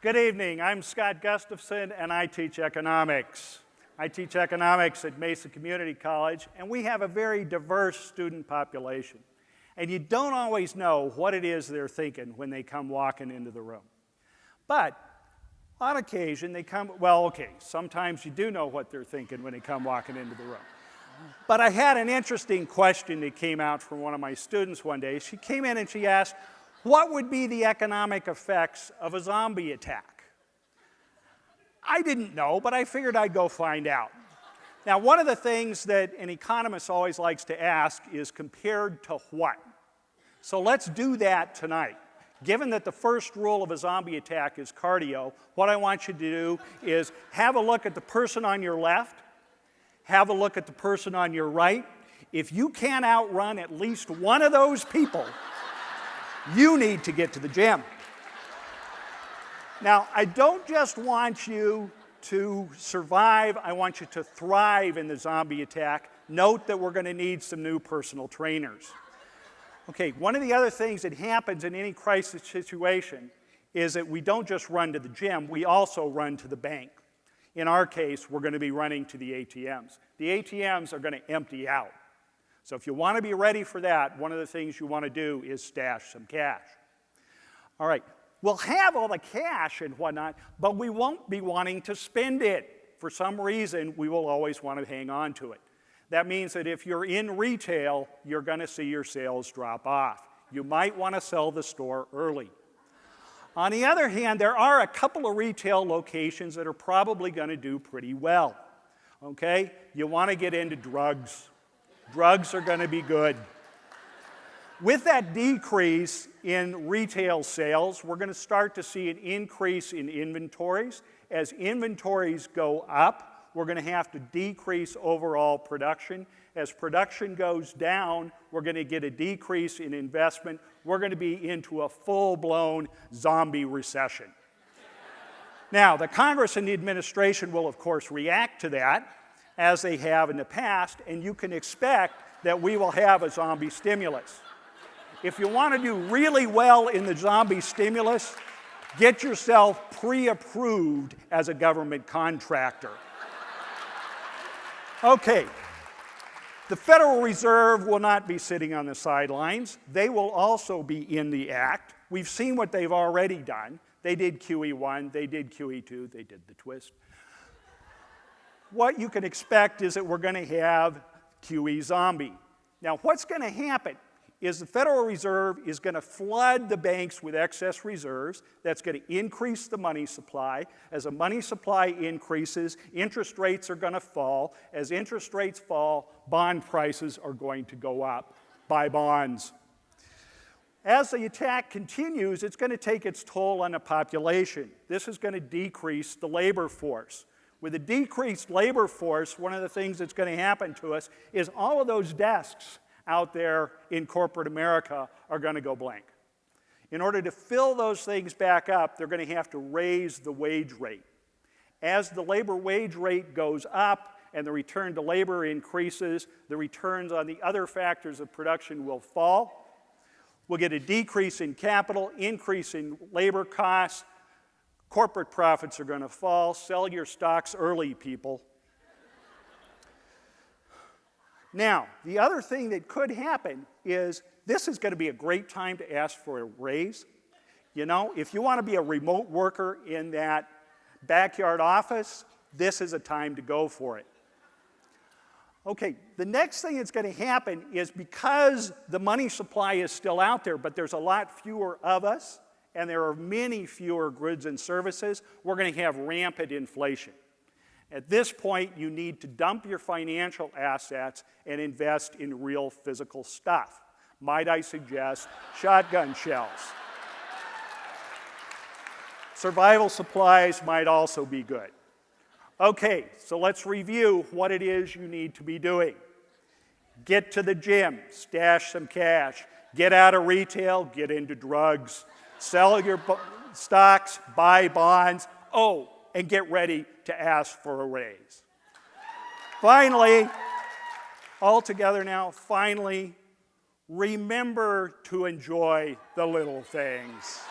Good evening. I'm Scott Gustafson, and I teach economics. I teach economics at Mesa Community College, and we have a very diverse student population. And you don't always know what it is they're thinking when they come walking into the room. But on occasion, they come, well, okay, sometimes you do know what they're thinking when they come walking into the room. But I had an interesting question that came out from one of my students one day. She came in and she asked, what would be the economic effects of a zombie attack? I didn't know, but I figured I'd go find out. Now, one of the things that an economist always likes to ask is compared to what? So let's do that tonight. Given that the first rule of a zombie attack is cardio, what I want you to do is have a look at the person on your left, have a look at the person on your right. If you can't outrun at least one of those people, you need to get to the gym. Now, I don't just want you to survive, I want you to thrive in the zombie attack. Note that we're going to need some new personal trainers. Okay, one of the other things that happens in any crisis situation is that we don't just run to the gym, we also run to the bank. In our case, we're going to be running to the ATMs. The ATMs are going to empty out. So if you want to be ready for that, one of the things you want to do is stash some cash. All right, we'll have all the cash and whatnot, but we won't be wanting to spend it. For some reason, we will always want to hang on to it. That means that if you're in retail, you're going to see your sales drop off. You might want to sell the store early. On the other hand, there are a couple of retail locations that are probably going to do pretty well. Okay? You want to get into drugs. Drugs are going to be good. With that decrease in retail sales, we're going to start to see an increase in inventories. As inventories go up, we're going to have to decrease overall production. As production goes down, we're going to get a decrease in investment. We're going to be into a full-blown zombie recession. Now, the Congress and the administration will, of course, react to that, as they have in the past, and you can expect that we will have a zombie stimulus. If you want to do really well in the zombie stimulus, get yourself pre-approved as a government contractor. Okay, the Federal Reserve will not be sitting on the sidelines. They will also be in the act. We've seen what they've already done. They did QE1, they did QE2, they did the twist. What you can expect is that we're going to have QE zombie. Now, what's going to happen is the Federal Reserve is going to flood the banks with excess reserves. That's going to increase the money supply. As the money supply increases, interest rates are going to fall. As interest rates fall, bond prices are going to go up. Buy bonds. As the attack continues, it's going to take its toll on the population. This is going to decrease the labor force. With a decreased labor force, one of the things that's going to happen to us is all of those desks out there in corporate America are going to go blank. In order to fill those things back up, they're going to have to raise the wage rate. As the labor wage rate goes up and the return to labor increases, the returns on the other factors of production will fall. We'll get a decrease in capital, increase in labor costs. Corporate profits are going to fall. Sell your stocks early, people. Now, the other thing that could happen is this is going to be a great time to ask for a raise. You know, if you want to be a remote worker in that backyard office, this is a time to go for it. Okay, the next thing that's going to happen is because the money supply is still out there, but there's a lot fewer of us, and there are many fewer goods and services, we're going to have rampant inflation. At this point, you need to dump your financial assets and invest in real physical stuff. Might I suggest shotgun shells? Survival supplies might also be good. Okay, so let's review what it is you need to be doing. Get to the gym, stash some cash, get out of retail, get into drugs. Sell your stocks, buy bonds, and get ready to ask for a raise. Finally, all together now, finally, remember to enjoy the little things.